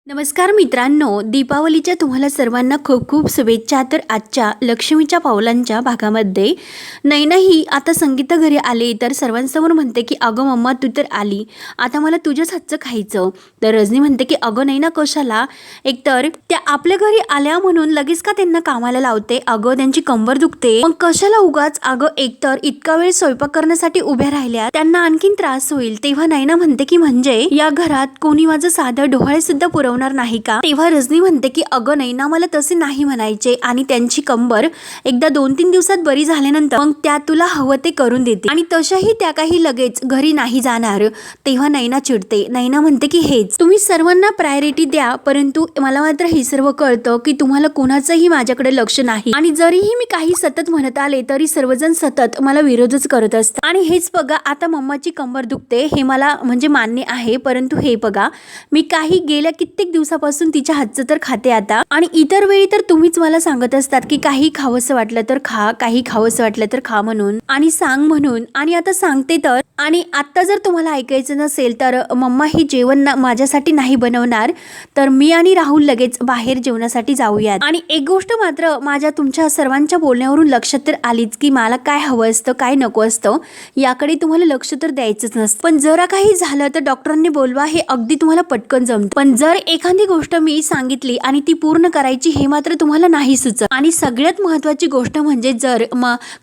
नमस्कार मित्रांनो, दीपावलीच्या तुम्हाला सर्वांना खूप खूप शुभेच्छा. तर आजच्या लक्ष्मीच्या पावलांच्या भागामध्ये नैना ही आता संगीता घरी आली तर सर्वांसमोर म्हणते की अगं मम्मा तू तर आली, आता मला तुझ्याच हातचं खायचं. तर रजनी म्हणते की अगं नैना कशाला, एकतर त्या आपल्या घरी आल्या म्हणून लगेच का त्यांना कामाला लावते, अगं त्यांची कंबर दुखते, मग कशाला उगाच, अगं एकतर इतका वेळ स्वयंपाक करण्यासाठी उभ्या राहिल्या त्यांना आणखीन त्रास होईल. तेव्हा नैना म्हणते की म्हणजे या घरात कोणी माझं साधं डोहाळे सुद्धा पुरवणार नाही का. तेव्हा रजनी म्हणते की अगं नैना मला तसे नाही म्हणायचे, आणि त्यांची कंबर एकदा 2-3 दिवसात बरी झाल्यानंतर मग त्या तुला हवं ते करून देते, आणि तशाही त्या काही लगेच घरी नाही जाणार. तेव्हा नैना चिडते. नैना म्हणते की हेच तुम्ही सर्वांना प्रायोरिटी द्या, परंतु मला मात्र हे सर्व कळतं की तुम्हाला कोणाचंही माझ्याकडे लक्ष नाही, आणि जरीही मी काही सतत म्हणत आले तरी सर्वजण सतत मला विरोधच करत असतात. आणि हेच बघा, आता मम्माची कंबर दुखते हे मला म्हणजे मान्य आहे, परंतु हे बघा मी काही गेल्या कित्येक दिवसापासून तिच्या हातचं तर खाते आता, आणि इतर वेळी तर तुम्हीच मला सांगत असतात की काही खावंसं वाटलं तर खा, काही खावंसं वाटलं तर खा म्हणून, आणि सांग म्हणून, आणि आता सांगते तर. आणि आता जर तुम्हाला ऐकायचं नसेल तर मम्मा ही जेवण माझ्यासाठी नाही बनवणार, तर मी आणि राहुल लगेच बाहेर जेवणासाठी जाऊयात. आणि एक गोष्ट मात्र माझ्या तुमच्या सर्वांच्या बोलण्यावरून लक्षात तर आलीच की मला काय हवं असतं काय नको असतं याकडे तुम्हाला लक्ष तर द्यायचंच नसतं, पण जरा काही झालं तर डॉक्टरांनी बोलवा, हे अगदी तुम्हाला पटकन जमतं. पण जर एखादी गोष्ट मी सांगितली आणि ती पूर्ण करायची हे मात्र तुम्हाला नाही सुचत. आणि सगळ्यात महत्त्वाची गोष्ट म्हणजे जर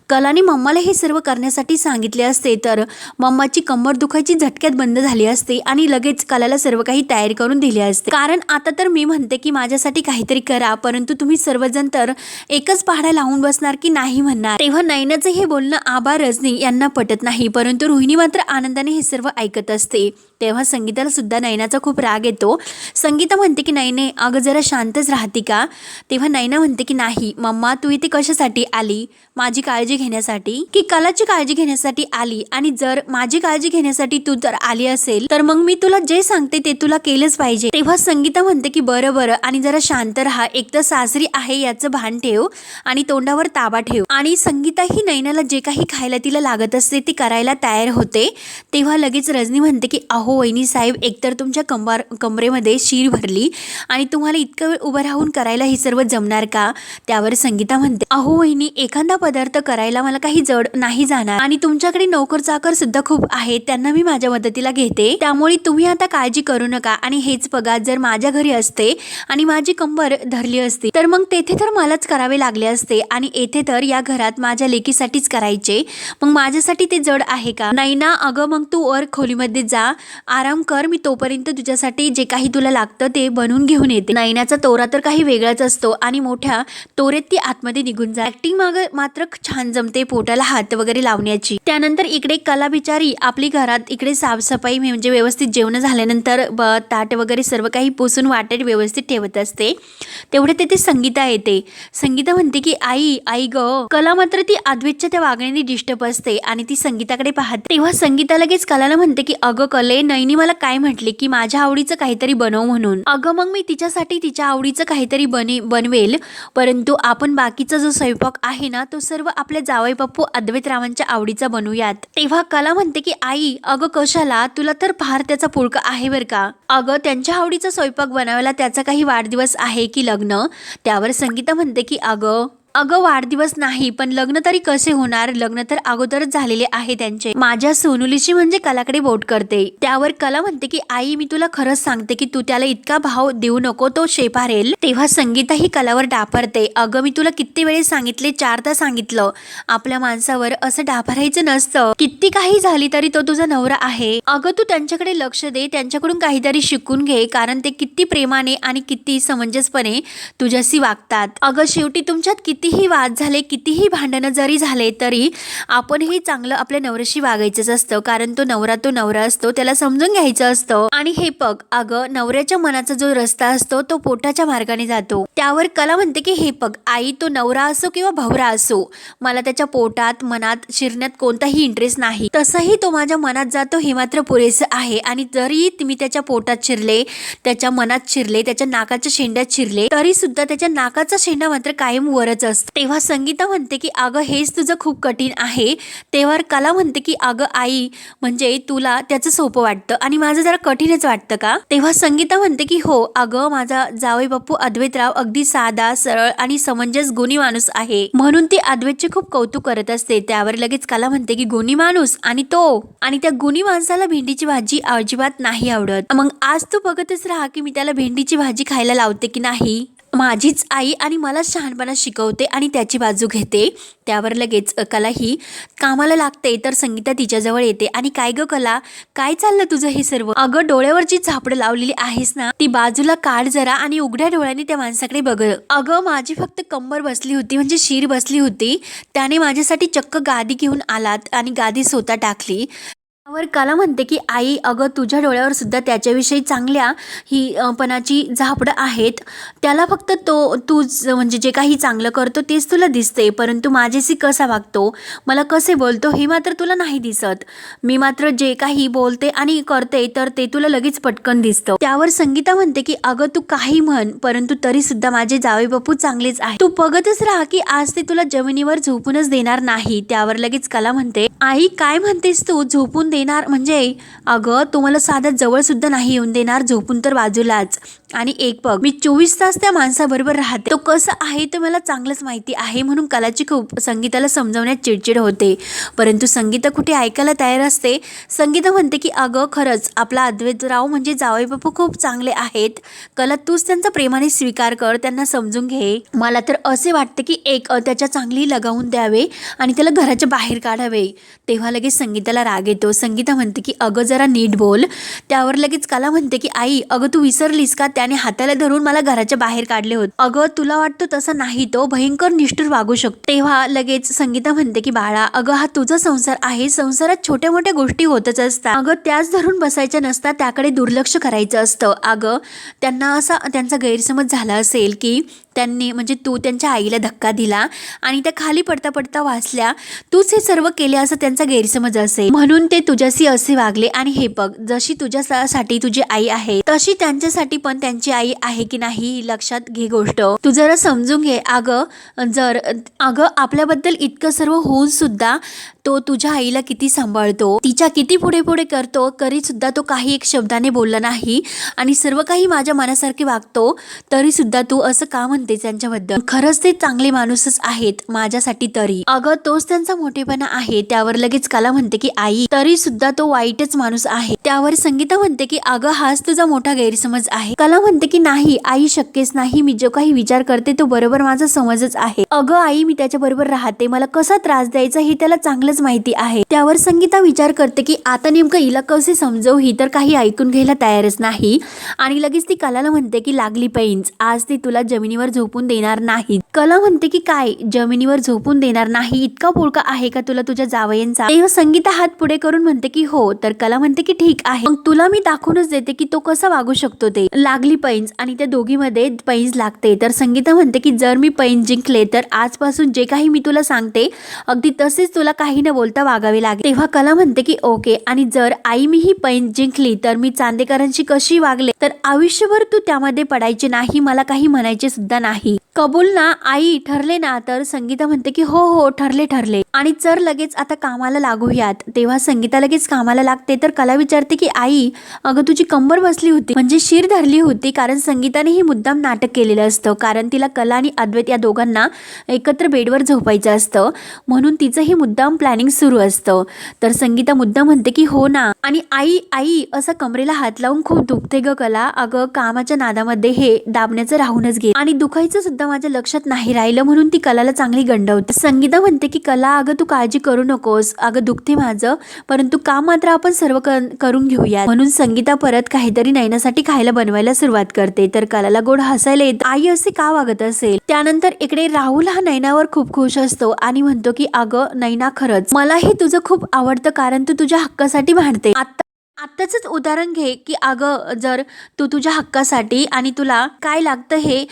कलाने मम्माला हे सर्व करण्यासाठी सांगितले असते तर मम्माची कंबर दुखायची झटक्यात बंद झाली असते, आणि लगेच कलाला सर्व काही तयारी करून दिली असते. कारण आता तर मी म्हणते की माझ्यासाठी काहीतरी करा, परंतु तुम्ही सर्वजण तर एकच पहाडा लावून बसणार की नाही म्हणणार. तेव्हा नैनाचे हे बोलणं आबा रजनी यांना पटत नाही, परंतु रोहिणी मात्र आनंदाने हे सर्व ऐकत असते. तेव्हा संगीताला सुद्धा नैनाचा खूप राग येतो. संगीता म्हणते की नैने अगं जरा शांतच राहते का. तेव्हा नैना म्हणते की नाही मम्मा, तू इथे कशासाठी आली, माझी काळजी घेण्यासाठी की कलाची काळजी घेण्यासाठी आली, आणि जर माझी काळजी घेण्यासाठी तू जर आली असेल तर मग मी तुला जे सांगते ते तुला केलंच पाहिजे. तेव्हा संगीता म्हणते की बरं बरं, आणि जरा शांत राहा, एक तर सासरी आहे याचं भान ठेव, आणि तोंडावर ताबा ठेव. आणि संगीता ही नैनाला जे काही खायला तिला लागत असते ती करायला तयार होते. तेव्हा लगेच रजनी म्हणते की अहो वहिनी साहेब, एकतर तुमच्या कमरेमध्ये शीर भरली आणि तुम्हाला इतकं वेळ उभं राहून करायला हे सर्व जमणार का. त्यावर संगीता म्हणते अहो वहिनी, एखादा पदार्थ करायला मला काही जड नाही जाणार, आणि तुमच्याकडे नोकर चाकर सुद्धा खूप आहेत, त्यांना मी माझ्या मदतीला घेते, त्यामुळे तुम्ही आता काळजी करू नका. आणि हेच बघा, जर माझ्या घरी असते आणि माझी कंबर धरली असती तर मग तेथे तर मलाच करावे लागले असते, आणि येथे तर या घरात माझ्या लेकीसाठीच करायचे, मग माझ्यासाठी ते जड आहे का. नैना अगं मग तू वर खोलीमध्ये जा, आराम कर, मी तोपर्यंत तुझ्यासाठी जे काही तुला लागतं ते बनवून घेऊन येते. नैनाचा तोरा तर काही वेगळाच असतो, आणि मोठ्या तोरेत ती आतमध्ये निघून जा. ऍक्टिंग मात्र छान जमते पोटाला हात वगैरे लावण्याची. त्यानंतर इकडे कला बिचारी आपली घरात इकडे साफसफाई म्हणजे व्यवस्थित जेवण झाल्यानंतर ताट वगैरे सर्व काही पुसून वाटेत व्यवस्थित ठेवत असते. तेवढे तिथे संगीता येते. संगीता म्हणते की आई आई ग. कला मात्र ती अद्वैतच्या त्या वागण्याने डिस्टर्ब असते, आणि ती संगीताकडे पाहते. तेव्हा संगीता लगेच कलाला म्हणते की अगं कले, नैनी मला काय म्हटले की माझ्या आवडीचं काहीतरी बनव म्हणून. अगं मग मी तिच्यासाठी तिच्या आवडीचं काहीतरी बनवेल, परंतु आपण बाकीचा जो स्वयंपाक आहे ना तो सर्व आपल्या जावई बापू अद्वैतरावांच्या आवडीचा बनवूयात. तेव्हा कला म्हणते की आई अगं कशाला, तुला तर फार त्याचा पुळका आहे बर का. अगं त्यांच्या आवडीचा स्वयंपाक बनवायला त्याचा काही वाढदिवस आहे की लग्न. त्यावर संगीता म्हणते की अगं वाढदिवस नाही, पण लग्न तरी कसे होणार, लग्न तर अगोदरच झालेले आहे त्यांचे. माझ्या सोनुलीची म्हणजे कलाकडे बोट करते. त्यावर कला म्हणते की आई मी तुला खरंच सांगते की तू त्याला इतका भाव देऊ नको, तो शेपारेल. तेव्हा संगीता ही कलावर डाफरते. अगं मी तुला किती वेळेस सांगितले, 4दा सांगितलं, आपल्या माणसावर असं डाफरायचं नसतं, किती काही झाली तरी तो तुझा नवरा आहे. अगं तू त्यांच्याकडे लक्ष दे, त्यांच्याकडून काहीतरी शिकून घे, कारण ते किती प्रेमाने आणि किती समंजसपणे तुझ्याशी वागतात. अगं शेवटी तुमच्यात कितीही वाद झाले, कितीही भांडणं जरी झाले तरी आपण हे चांगलं आपल्या नवऱ्याशी वागायचंच असतं, कारण तो नवरा असतो, त्याला समजून घ्यायचं असतं. आणि हे बघ अगं, नवऱ्याच्या मनाचा जो रस्ता असतो तो पोटाच्या मार्गाने जातो. त्यावर कला म्हणते की हे बघ आई, तो नवरा असो किंवा भावरा असो, मला त्याच्या पोटात मनात शिरण्यात कोणताही इंटरेस्ट नाही, तसंही तो माझ्या मनात जातो हे मात्र पुरेसं आहे. आणि जरी मी त्याच्या पोटात शिरले, त्याच्या मनात शिरले, त्याच्या नाकाच्या शेंड्यात शिरले, तरी सुद्धा त्याच्या नाकाचा शेंडा मात्र कायम वरच असतो. असतं। तेव्हा संगीता म्हणते की अगं हेच तुझं खूप कठीण आहे। तेव्हा कला म्हणते की अगं आई म्हणजे तुला त्याचं सोपं वाटतं आणि माझं जरा कठीणच वाटतं का? तेव्हा संगीता म्हणते की हो अगं माझा जावई बापू अद्वैतराव अगदी साधा सरळ आणि समंजस गुणी माणूस आहे, म्हणून ती अद्वैतचे खूप कौतुक करत असते। त्यावर लगेच कला म्हणते की गुणी माणूस आणि त्या गुणी माणसाला भेंडीची भाजी अजिबात नाही आवडत। मग आज तू बघतच राहा की मी त्याला भेंडीची भाजी खायला लावते की नाही। माझीच आई आणि मला शहाणपणा शिकवते आणि त्याची बाजू घेते। त्यावर लगेच कला ही कामाला लागते तर संगीता तिच्याजवळ येते आणि काय ग कला, काय चाललं तुझं हे सर्व? अगं डोळ्यावरची झापडं लावलेली आहेस ना ती बाजूला काढ जरा आणि उघड्या डोळ्यांनी त्या माणसाकडे बघ। अगं माझी फक्त कंबर बसली होती म्हणजे शीर बसली होती, त्याने माझ्यासाठी चक्क गादी घेऊन आलात आणि गादी स्वतः टाकली। त्यावर कला म्हणते की आई अगं तुझ्या डोळ्यावर सुद्धा त्याच्याविषयी चांगल्या पणाची झापडं आहेत, त्याला फक्त तू म्हणजे जे काही चांगलं करतो तेच तुला दिसते, परंतु माझ्याशी कसा वागतो, मला कसे बोलतो हे मात्र तुला नाही दिसत। मी मात्र जे काही बोलते आणि करते तर ते तुला लगेच पटकन दिसतं। त्यावर संगीता म्हणते की अगं तू काही म्हण परंतु तरी सुद्धा माझे जावई बापू चांगलेच आहे, तू बघतच राहा की आज ते तुला जमिनीवर झोपूनच देणार नाही। त्यावर लगेच कला म्हणते आई काय म्हणतेस तू, झोपून देणार म्हणजे? अगं तुम्हाला साधा जवळ सुद्धा नाही येऊन देणार, झोपून तर बाजूलाच। आणि एक बघ मी 24 तास त्या माणसाबरोबर राहते, तो कसं आहे ते मला चांगलंच माहिती आहे, म्हणून कलाची खूप संगीताला समजवण्यात चिडचिड होते, परंतु संगीता कुठे ऐकायला तयार असते। संगीता म्हणते की अगं खरंच आपला अद्वैतराव म्हणजे जावई बापू खूप चांगले आहेत, कला तूच त्यांचा प्रेमाने स्वीकार कर, त्यांना समजून घे। मला तर असे वाटते की त्याच्या चांगली लगावून द्यावे आणि त्याला घराच्या बाहेर काढावे। तेव्हा लगेच संगीताला राग येतो। संगीता म्हणते की अगं जरा नीट बोल। त्यावर लगेच कला म्हणते की आई अगं तू विसरलीस का, त्याने हाताला धरून मला घराच्या बाहेर काढले होते। अगं तुला वाटतं तसं नाही, तो भयंकर निष्ठुर वागू शकतो। तेव्हा लगेच संगीता म्हणते की बाळा अगं हा तुझा संसार आहे, संसारात छोट्या मोठ्या गोष्टी होतच असतात, अगं त्याच धरून बसायच्या नसतात, त्याकडे दुर्लक्ष करायचं असतं। अगं त्यांना असा त्यांचा गैरसमज झाला असेल की त्यांनी म्हणजे तू त्यांच्या आईला धक्का दिला आणि त्या खाली पडता पडता वाचल्या, तूच हे सर्व केले असं त्यांचा गैरसमज असेल, म्हणून ते तुझ्याशी असे वागले। आणि हे बघ जशी तुझ्यासाठी तुझी आई आहे तशी त्यांच्यासाठी पण त्यांची आई आहे की नाही, लक्षात घे गोष्ट, तू जरा समजून घे। अगं आपल्याबद्दल इतकं सर्व होऊन सुद्धा तो तुझ्या आईला किती सांभाळतो, तिच्या किती पुढे पुढे करतो, तरी सुद्धा तो काही एक शब्दाने बोलला नाही आणि सर्व काही माझ्या मनासारखे वागतो, तरी सुद्धा तू असं का म्हणते त्यांच्याबद्दल? खरंच ते चांगले माणूसच आहेत माझ्यासाठी तरी, अगं तोच त्यांचा मोठेपणा आहे। त्यावर लगेच कला म्हणते की आई तरी सुद्धा तो वाईटच माणूस आहे। त्यावर संगीता म्हणते की अगं हाच तुझा मोठा गैरसमज आहे। कला म्हणते की नाही आई शक्यच नाही, मी जो काही विचार करते तो बरोबर माझा समजच आहे। अगं आई मी त्याच्या बरोबर राहते, मला कसा त्रास द्यायचा हे त्याला चांगलंच माहिती आहे। त्यावर संगीता विचार करते की आता नेमकं हिला कसे समजवू, ही तर काही ऐकून घ्यायला तयारच नाही आणि लगेच ती कलाला म्हणते की लागली पैंच, आज ती तुला जमिनीवर झोपून देणार नाही। कला म्हणते की काय जमिनीवर झोपून देणार नाही, इतका पुळका आहे का तुला तुझ्या जावयांचा? तेव्हा संगीता हात पुढे करून म्हणते की हो। तर कला म्हणते की ठीक आहे, मग तुला मी दाखवूनच देते की तो कसा वागू शकतो ते। लागली पैंच आणि त्या दोघीमध्ये पैंच लागते। तर संगीता म्हणते की जर मी पैंच जिंकले तर आजपासून जे काही मी तुला सांगते अगदी तसेच तुला काही न बोलता वागावे लागेल। तेव्हा कला म्हणते की ओके, आणि जर आई मी ही पैंच जिंकली तर मी चांदेकरांशी कशी वागले तर आयुष्यभर तू त्यामध्ये पडायचे नाही, मला काही म्हणायचे सुद्धा नाही, कबूल ना आई, ठरले ना? तर संगीता म्हणते की हो हो ठरले ठरले, आणि चल लगेच आता कामाला लागूयात। तेव्हा संगीता लगेच कामाला लागते। तर कला विचारते की आई अगं तुझी कंबर बसली होती म्हणजे शीर धरली होती, कारण संगीताने ही मुद्दाम नाटक केलेलं असतं, कारण तिला कला आणि अद्वैत या दोघांना एकत्र बेडवर झोपायचं असतं, म्हणून तिचं ही मुद्दाम प्लॅनिंग सुरू असतं। तर संगीता मुद्दाम म्हणते की हो ना, आणि आई आई असं कमरेला हात लावून खूप दुखते ग कला, अगं कामाच्या नादामध्ये हे दाबण्याचं राहूनच गेलं आणि दुखायचं सुद्धा माझ्या लक्षात नाही राहिलं, म्हणून ती कलाला चांगली गंडवते। संगीता म्हणते की कला अगं तू काळजी करू नकोस, अगं दुखते माझं, परंतु काम मात्र आपण सर्व करून घेऊया। म्हणून संगीता परत काहीतरी नयनासाठी खायला बनवायला सुरुवात करते। तर कलाला गोड हसायला येतं, आई असे का वागत असेल? त्यानंतर इकडे राहुल हा नयनावर खूप खुश असतो आणि म्हणतो की अगं नयना खरंच मला हे तुझं खूप आवडतं, कारण तू तुझ्या हक्कासाठी भांडते। आत्ताचंच उदाहरण घे की अगं जर तू तुझ्या हक्कासाठी आणि तुला काय लागतं हे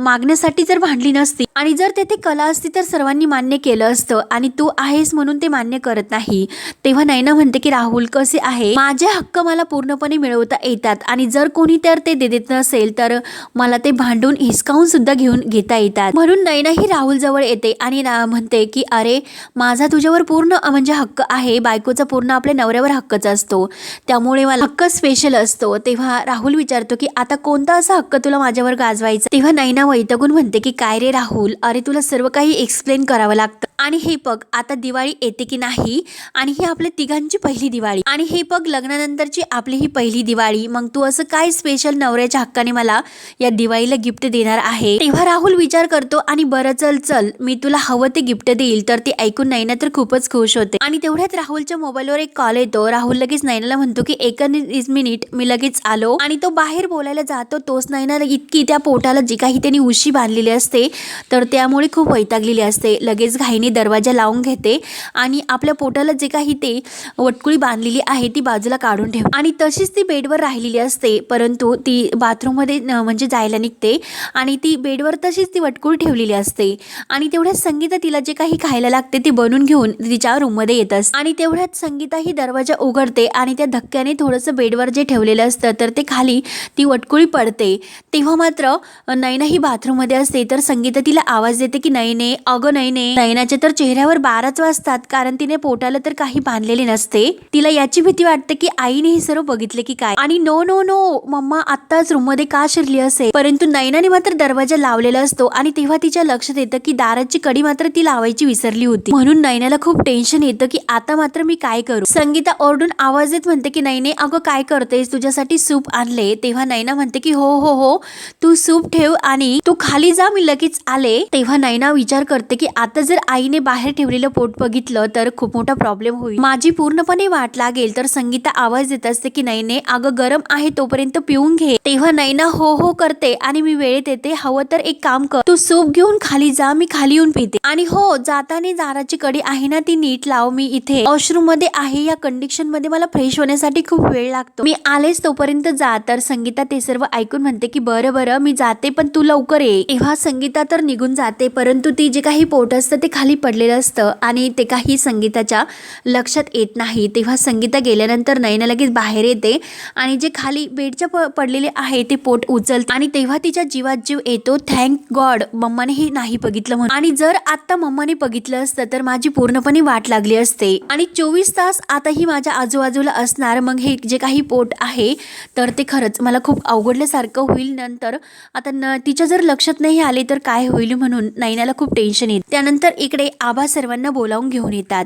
मागण्यासाठी जर भांडली नसती आणि जर तेथे कला असती तर सर्वांनी मान्य केलं असतं आणि तू आहेस म्हणून ते मान्य करत नाही. तेव्हा नैना म्हणते की राहुल कसे आहे, माझे हक्क मला पूर्णपणे मिळवता येतात आणि जर कोणी तर ते देत नसेल तर मला ते भांडून हिसकावून सुद्धा घेऊन घेता येतात. म्हणून नैना ही राहुल जवळ येते आणि म्हणते की अरे माझा तुझ्यावर पूर्ण म्हणजे हक्क आहे. बायकोचा पूर्ण आपल्या नवऱ्यावर हक्कच असतो, त्यामुळे मला हक्क स्पेशल असतो. तेव्हा राहुल विचारतो की आता कोणता असा हक्क तुला माझ्यावर गाजवायचा. तेव्हा नैना वैतागून म्हणते की काय रे राहुल, अरे तुला सर्व काही एक्सप्लेन करावं लागतं आणि हे बघ आता दिवाळी येते की नाही आणि ही आपल्या तिघांची पहिली दिवाळी आणि हे बघ लग्नानंतरची आपली ही पहिली दिवाळी. मग तू असं काय स्पेशल नवऱ्याच्या हक्काने मला या दिवाळीला गिफ्ट देणार आहे. तेव्हा राहुल विचार करतो आणि बरं चल चल मी तुला हवं ते गिफ्ट देईल. तर ते ऐकून नैना तर खूपच खुश होते आणि तेवढ्यात राहुलच्या मोबाईलवर एक कॉल येतो. राहुल लगेच नैनाला म्हणतो की 1 मिनिट मी लगेच आलो आणि तो बाहेर बोलायला जातो. तोच नैनाला इतकी त्या पोटाला जी काही त्यांनी उशी बांधलेली असते तर त्यामुळे खूप वैतागलेली असते. लगेच घाईने दरवाजा लावून घेते आणि आपल्या पोटाला जे काही ते वटकुळी बांधलेली आहे ती बाजूला काढून ठेव आणि तशीच ती बेडवर राहिलेली असते. परंतु ती बाथरूममध्ये म्हणजे जायला निघते आणि ती बेडवर तशीच ती वटकुळी ठेवलेली असते आणि तेवढ्यात संगीता तिला जे काही खायला लागते ते बनवून घेऊन तिच्या रूममध्ये येत असते आणि तेवढ्यात संगीता ही दरवाजा उघडते आणि त्या धक्क्याने थोडंसं बेडवर जे ठेवलेलं असतं तर ते खाली ती वटकुळी पडते. तेव्हा मात्र नैना ही बाथरूममध्ये असते तर संगीता तिला आवाज देते की नैने अगं नैने. नैनाच्या तर चेहऱ्यावर 12च वाजतात कारण तिने पोटाला तर काही बांधलेले नसते. तिला याची भीती वाटते की आईने हे सर्व बघितले की काय आणि नो नो नो मम्मा आत्ताच रूममध्ये का शिरली असेल. परंतु नैनाने मात्र दरवाजा लावलेला असतो आणि तेव्हा तिच्या लक्षात येतं की दाराची कडी मात्र ती लावायची विसरली होती. म्हणून नैनाला खूप टेन्शन येतं की आता मात्र मी काय करू. संगीता ओरडून आवाज देत म्हणते की नैने अगं काय करतेस, तुझ्यासाठी सूप आणले. तेव्हा नैना म्हणते की हो हो हो तू सूप ठेव आणि तू खाली जा मी लगेच आले. तेव्हा नैना विचार करते की आता जर आईने बाहेर ठेवलेलं पोट बघितलं तर खूप मोठा प्रॉब्लेम होईल, माझी पूर्णपणे वाट लागेल. तर संगीता आवाज देत असते की नैने अगं गरम आहे तोपर्यंत पिऊन घे. तेव्हा नैना हो हो करते आणि मी वेळेत येते, हवं तर एक काम कर तू सूप घेऊन खाली जा, मी खाली येऊन पिते आणि हो जाताना दाराची कडी आहे ना ती नीट लाव, मी इथे वॉशरूम मध्ये आहे, या कंडिशन मध्ये मला फ्रेश होण्यासाठी खूप वेळ लागतो, मी आलेच तोपर्यंत जा. तर संगीता ते सर्व ऐकून म्हणते की बरं बरं मी जाते पण तू लवकर ये. तेव्हा संगीता तर निघून जाते परंतु ती जे काही पोट असतं ते खाली पडलेलं असतं आणि ते काही संगीताच्या लक्षात येत नाही. तेव्हा संगीता गेल्यानंतर नैना लगेच बाहेर येते आणि जे खाली बेडच्या पडलेले आहे ते पोट उचलते आणि तेव्हा तिच्या जीवात जीव येतो. थँक गॉड मम्माने हे नाही बघितलं म्हणून, आणि जर आता मम्माने बघितलं असतं तर माझी पूर्णपणे वाट लागली असते आणि 24 तास आता ही माझ्या आजूबाजूला असणार. मग हे जे काही पोट आहे तर ते खरंच मला खूप अवघडल्यासारखं होईल. नंतर आता तिच्या जर लक्षात नाही आले तर काय होईल म्हणून नैनाला खूप टेन्शन येते. त्यानंतर इकडे आबा सर्वांना बोलावून घेऊन येतात.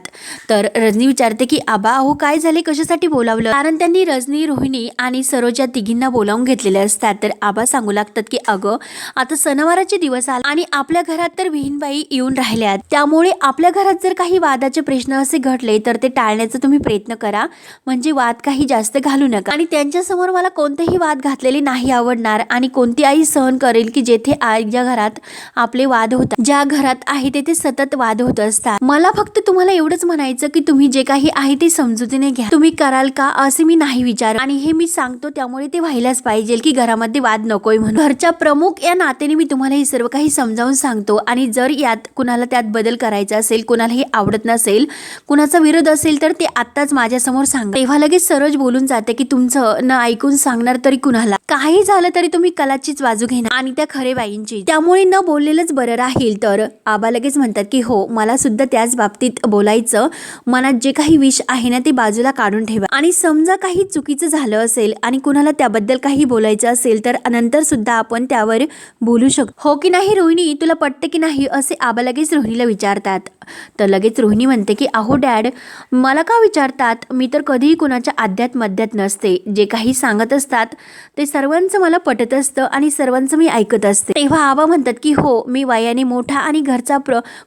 तर रजनी विचारते की आबा अहो काय झाले, कशासाठी बोलावलं. कारण त्यांनी रजनी, रोहिणी आणि सरोज या तिघींना बोलावून घेतलेले असतात. तर आबा सांगू लागतात की अगं आता सणवाराचे दिवस आले आणि आपल्या घरात तर विहीनबाई येऊन राहिल्यात, त्यामुळे आपल्या घरात जर काही वादाचे प्रश्न असे घडले तर ते टाळण्याचा तुम्ही प्रयत्न करा, म्हणजे वाद काही जास्त घालू नका. आणि त्यांच्या समोर मला कोणतेही वाद घातलेले नाही आवडणार आणि कोणती आई सहन करेल की जेथे ज्या घरात आपले वाद होतात, ज्या घरात आहे तेथे सतत वाद होत असतात. मला फक्त तुम्हाला एवढंच म्हणायचं की तुम्ही जे काही आहे ते समजुतीने घ्या, तुम्ही कराल का असे मी नाही विचार आणि हे मी सांगतो त्यामुळे ते व्हायलाच पाहिजे की घरामध्ये वाद नकोय म्हणून. घरच्या प्रमुख या नात्याने मी तुम्हाला हे सर्व काही समजावून सांगतो आणि जर यात कुणाला त्यात बदल करायचा असेल, कुणाला हे आवडत नसेल, कुणाचा विरोध असेल तर ते आत्ताच माझ्या समोर सांगा. तेव्हा लगेच सरोज बोलून जाते की तुमचं न ऐकून सांगणार तरी कुणाला, काही झालं तरी तुम्ही कलाचीच बाजू घेणार आणि त्या खरे बाईंची, त्यामुळे न बोललेलंच बरं राहील. तर आबा लगेच म्हणतात की हो मला सुद्धा त्याच बाबतीत बोलायचं, मनात जे काही विष आहे ना ते बाजूला काढून ठेवा आणि समजा काही चुकीचं झालं असेल आणि कुणाला त्याबद्दल काही बोलायचं असेल तर नंतर सुद्धा आपण त्यावर बोलू शकतो, हो की नाही रोहिणी, तुला पटते की नाही असे आबा लगेच रोहिणीला विचारतात. तर लगेच रोहिणी म्हणते की अहो डॅड मला का विचारतात, मी तर कधीही कुणाच्या आध्यात मध्यात नसते, जे काही सांगत असतात ते सर्वांचं मला पटत असतं आणि सर्वांचं मी ऐकत असते. तेव्हा आबा म्हणतात की हो मी वयाने मोठा आणि घरचा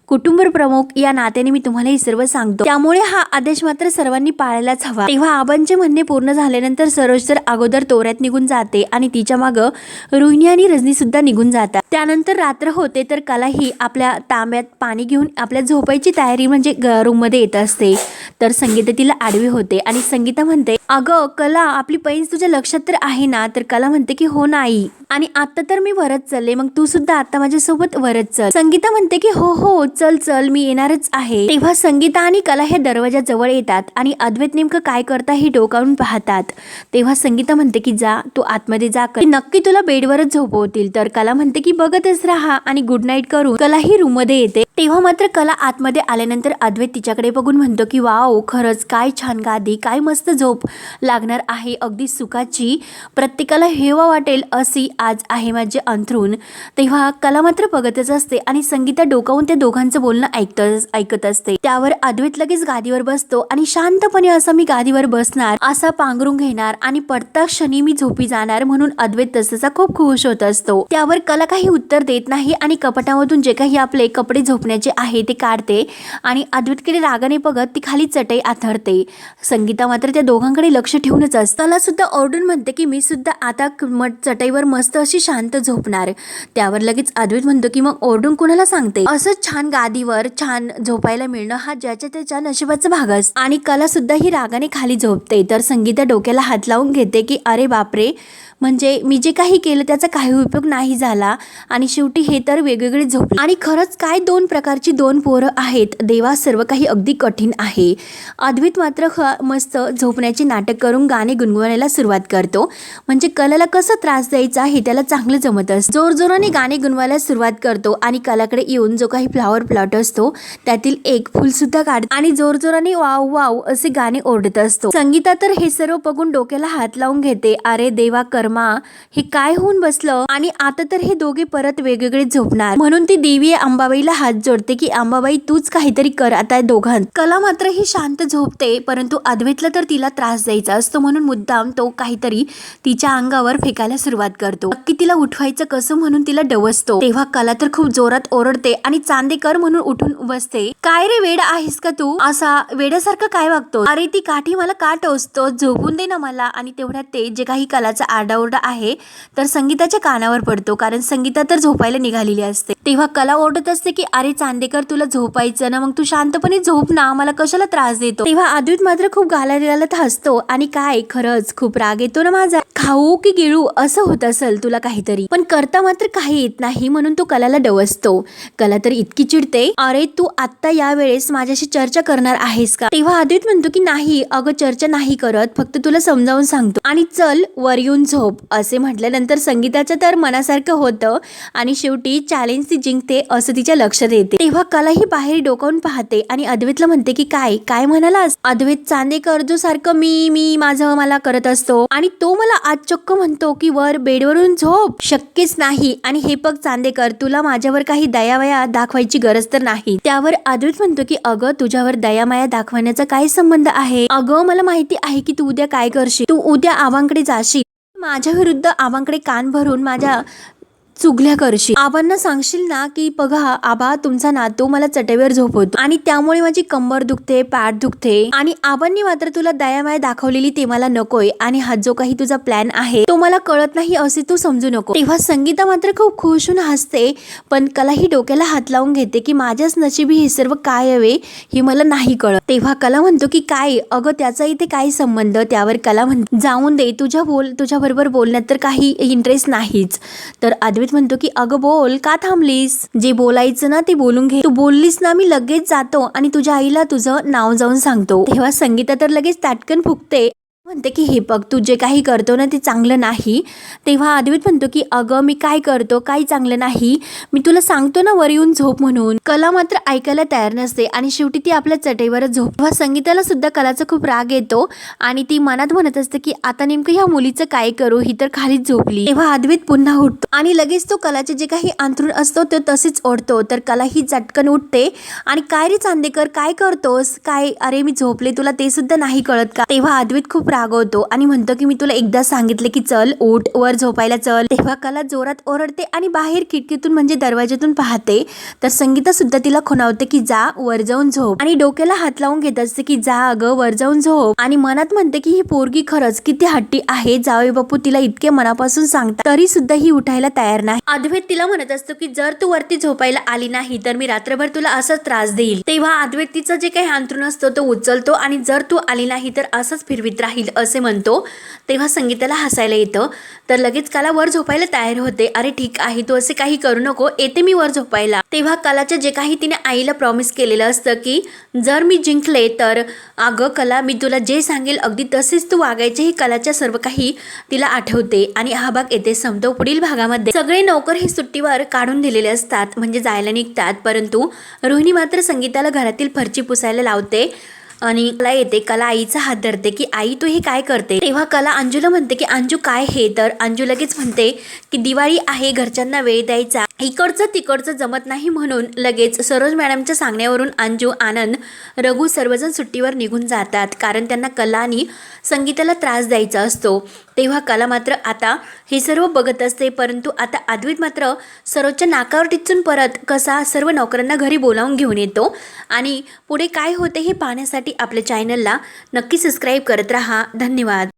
कुटुंब प्रमुख या नात्याने मी तुम्हाला हे सर्व सांगतो, त्यामुळे हा आदेश मात्र सर्वांनी पाळायलाच हवा. तेव्हा आबांचे म्हणणे पूर्ण झाल्यानंतर सरोज तर अगोदर तोऱ्यात निघून जाते आणि तिच्या मागं रोहिणी आणि रजनी सुद्धा निघून जातात. त्यानंतर रात्र होते तर कला ही आपल्या तांब्यात पाणी घेऊन आपल्या झोपायची तयारी म्हणजे रूम मध्ये येत असते. तर संगीता तिला आडवी होते आणि संगीता म्हणते, अगं कला, आपली पैंज तुझ्या लक्षात तर आहे ना? तर कला म्हणते की हो नाही, आणि आता तर मी वरच चालले, मग तू सुद्धा आता माझ्यासोबत वरच चल. संगीता म्हणते की हो हो चल चल, मी येणारच आहे. तेव्हा संगीता आणि कला हे दरवाजा जवळ येतात आणि अद्वैत नेमकं काय करता हे डोकावून पाहतात. तेव्हा संगीता म्हणते की जा तू आतमध्ये जा, नक्की तुला बेडवरच झोपवतील. तर कला म्हणते की बघतच राहा, आणि गुड नाईट करून कला ही रूम मध्ये येते. तेव्हा मात्र कला आतमध्ये आल्यानंतर अद्वैत तिच्याकडे बघून म्हणतो की वाव, खरंच काय छान गादी, काय मस्त झोप लागणार आहे, अगदी सुखाची, प्रत्येकाला हेवा वाटेल अशी आज आहे माझे अंथरूण. तेव्हा कला मात्र बघतच असते आणि संगीता डोकावून त्या दोघांचं बोलणं ऐकत असते. त्यावर अद्वैत लगेच गादीवर बसतो आणि शांतपणे असं मी गादीवर बसणार, असा पांघरून घेणार आणि पडता क्षणी मी झोपी जाणार म्हणून अद्वैत तसाचा खूप खुश होत असतो. त्यावर कला काही उत्तर देत नाही आणि कपाटामधून जे काही आपले कपडे झोपण्याचे आहे ते काढते आणि अद्वैतकडे रागाने बघत ती खाली चटई आथरते. संगीता मात्र त्या दोघांकडे लक्ष ठेवूनच असते. कला सुद्धा ओरडून म्हणते की मी सुद्धा आता चटईवर मस्त अशी शांत झोपणार. त्यावर लगेच अद्वैत म्हणतो की मग ओरडून कुणाला सांगते, असंच छान गादीवर छान झोपायला मिळणं हा ज्याच्या त्याच्या नशिबाचा भाग असतो. आणि कला सुद्धा ही रागाने खाली झोपते. तर संगीता डोक्याला हात लावून घेते की अरे बापरे, म्हणजे मी जे काही केलं त्याचा काही उपयोग नाही झाला आणि शेवटी हे तर वेगवेगळे झोपले. आणि खरंच काय दोन प्रकारची दोन पोरं आहेत देवा, सर्व काही अगदी कठीण आहे. अद्वैत मात्र मस्त झोपण्याचे नाटक करून गाणे गुणगुणायला सुरुवात करतो. म्हणजे कलाला कसं त्रास द्यायचा हे त्याला चांगलं जमत असतं. जोरजोराने गाणे गुणवायला सुरुवात करतो आणि कलाकडे येऊन जो काही फ्लॉवर प्लॉट असतो त्यातील एक फुल सुद्धा काढतो आणि जोरजोराने वाव वाव असे गाणे ओरडत असतो. संगीता तर हे सर्व बघून डोक्याला हात लावून घेते, अरे देवा कर्मा, हे काय होऊन बसलं, आणि आता तर हे दोघे परत वेगवेगळे झोपणार. म्हणून ती देवी अंबाबाईला हात जोडते की अंबाबाई तूच काहीतरी कर आता दोघांत. कला मात्र ही शांत झोपते, परंतु अद्वैतला तर तिला त्रास द्यायचा असतो म्हणून मुद्दाम तो काहीतरी तिच्या अंगावर फेकायला सुरुवात करतो. नक्की तिला उठवायचं कसं म्हणून तिला डवसतो. तेव्हा कला तर खूप जोरात ओरडते आणि चांदेकर म्हणून उठून बसते. काय रे वेड आहेस का तू, असा वेड्यासारखं काय वागतो, अरे ती काठी मला का टोचतो, झोपून दे ना मला. आणि तेवढ्यात ते जे काही कलाचा आरडाओरडा आहे तर संगीताच्या कानावर पडतो, कारण संगीता तर झोपायला निघालेली असते. तेव्हा कला ओरडत असते की अरे चांदेकर तुला झोपायचं ना, मग तू शांतपणे झोप ना, मला कशाला त्रास देतो. तेव्हा अद्वैत मात्र खूप गालात हसतो आणि काय खरंच खूप राग येतो ना माझा, खाऊ की गिळू असं होत असेल तुला काहीतरी, पण करता मात्र काही येत नाही म्हणून तो कलाला डवसतो. कला तर इतकी चिडते, अरे तू आत्ता या वेळेस माझ्याशी चर्चा करणार आहेस का. तेव्हा अद्वैत म्हणतो की नाही अगं चर्चा नाही करत, फक्त तुला समजावून सांगतो आणि चल वर येऊन झोप. असे म्हटल्यानंतर संगीताचं तर मनासारखं होतं आणि शेवटी चॅलेंज ती जिंकते असं तिच्या लक्षात येते. तेव्हा कला ही बाहेर डोकावून पाहते आणि अद्वैतला म्हणते की काय काय म्हणालास. अद्वैत चांदेकर जो सारखं मी मी माझं मला करत असतो आणि तो मला आज चक्क म्हणतो की वर बेडवरून झोप, शक्यच नाही. आणि हे बघ चांदेकर, तुला माझ्यावर काही दयावया दाखवायची गरज तर नाही. त्यावर अद्वैत म्हणतो की अगं तुझ्यावर दयामाया दाखवण्याचा काय संबंध आहे, अगं मला माहिती आहे की तू उद्या काय करशील, तू उद्या आबांकडे जाशील, माझ्या विरुद्ध आबांकडे कान भरून माझ्या चुगल्या करशील, आबांना सांगशील ना की बघा आबा तुमचा नातू मला चटईवर झोपवतो आणि त्यामुळे माझी कंबर दुखते, पाठ दुखते, आणि आबांनी मात्र तुला दयामाया दाखवलेली ते मला नकोय आणि हा जो काही तुझा प्लॅन आहे तो मला कळत नाही असे तू समजू नको. तेव्हा संगीता मात्र खूप खुश होऊन हसते, पण कला ही डोक्याला हात लावून घेते की माझ्याच नशिबी हे सर्व काय हवे हे मला नाही कळत. तेव्हा कला म्हणतो की काय अगं त्याचा इथे काय संबंध. त्यावर कला म्हणते जाऊन दे, तुझ्या बरोबर बोलण्यात तर काही इंटरेस्ट नाहीच. तर म्हणतो की अगं बोल, का थांबलीस, जे बोलायचं ना ते बोलून घे, तू बोललीस ना मी लगेच जातो आणि तुझ्या आईला तुझं नाव जाऊन सांगतो. तेव्हा संगीता तर लगेच ताटकन फुकते, म्हणते की हे बघ तू जे काही करतो ना ते चांगलं नाही. तेव्हा अद्वैत म्हणतो की अगं मी काय करतो, काही चांगलं नाही, मी तुला सांगतो ना वर येऊन झोप म्हणून. कला मात्र ऐकायला तयार नसते आणि शेवटी ती आपल्या चटईवरच झोप. तेव्हा संगीताला सुद्धा कलाचा खूप राग येतो आणि ती मनात म्हणत असते की आता नेमकं ह्या मुलीचं काय करू, ही तर खालीच झोपली. तेव्हा अद्वैत पुन्हा उठतो आणि लगेच तो कलाचे जे काही अंथरूण असतो तो तसेच ओढतो. तर कला ही चटकन उठते आणि काय रे चांदेकर काय करतोस, काय अरे मी झोपले तुला ते सुद्धा नाही कळत का. तेव्हा अद्वैत खूप रागवतो आणि म्हणतो की मी तुला एकदा सांगितले की चल उठ वर झोपायला चल. तेव्हा कला जोरात ओरडते आणि बाहेर खिडकीतून म्हणजे दरवाजातून पाहते तर संगीता सुद्धा तिला खुणावते की जा वर जाऊन झोप आणि डोक्याला हात लावून घेत असते की जा अगं वर जाऊन झोप. आणि मनात म्हणते की ही पोरगी खरंच किती हट्टी आहे, जावई बापू तिला इतके मनापासून सांगतात तरी सुद्धा ही उठायला तयार नाही. अद्वैत तिला म्हणत असतो की जर तू वरती झोपायला आली नाही तर मी रात्रभर तुला असाच त्रास देईल। तेव्हा अद्वैत तिचं जे काही अंथरूण असतो तो उचलतो आणि जर तू आली नाही तर असंच फिरवीत राहील असे म्हणतो। तेव्हा संगीताला हसायला येतं तर लगेच कला वर झोपायला तयार होते। अरे ठीक आहे, तू असे काही करू नको, येते मी वर झोपायला। तेव्हा कलाचं जे काही तिने आईला प्रॉमिस केलेलं असतं की जर मी जिंकले तर अगं कला, मी तुला जे सांगेल अगदी तसेच तू वागायचे, ही कलाच्या सर्व काही तिला आठवते। आणि हा भाग येथे संपतो। पुढील भागामध्ये सगळे नौकर हे सुट्टीवर काढून दिलेले असतात, म्हणजे जायला निघतात, परंतु रोहिणी मात्र संगीताला घरातील फरची पुसायला लावते आणि कला येते। कला आईचा हात धरते की आई तू हे काय करते। तेव्हा कला अंजूला म्हणते की अंजू काय हे, तर अंजू लगेच म्हणते की दिवाळी आहे, घरच्यांना वेळ द्यायचा, इकडचं तिकडचं जमत नाही, म्हणून लगेच सरोज मॅडमच्या सांगण्यावरून अंजू, आनंद, रघु सर्वजण सुट्टीवर निघून जातात, कारण त्यांना कला आणि संगीताला त्रास द्यायचा असतो। तेव्हा कला मात्र आता हे सर्व बघत असते, परंतु आता अद्वैत मात्र सरोजच्या नाकावर टिचून परत कसा सर्व नोकरांना घरी बोलावून घेऊन येतो। आणि पुढे काय होते हे पाहण्यासाठी आपल्या चॅनलला नक्की सबस्क्राईब करत राहा। धन्यवाद।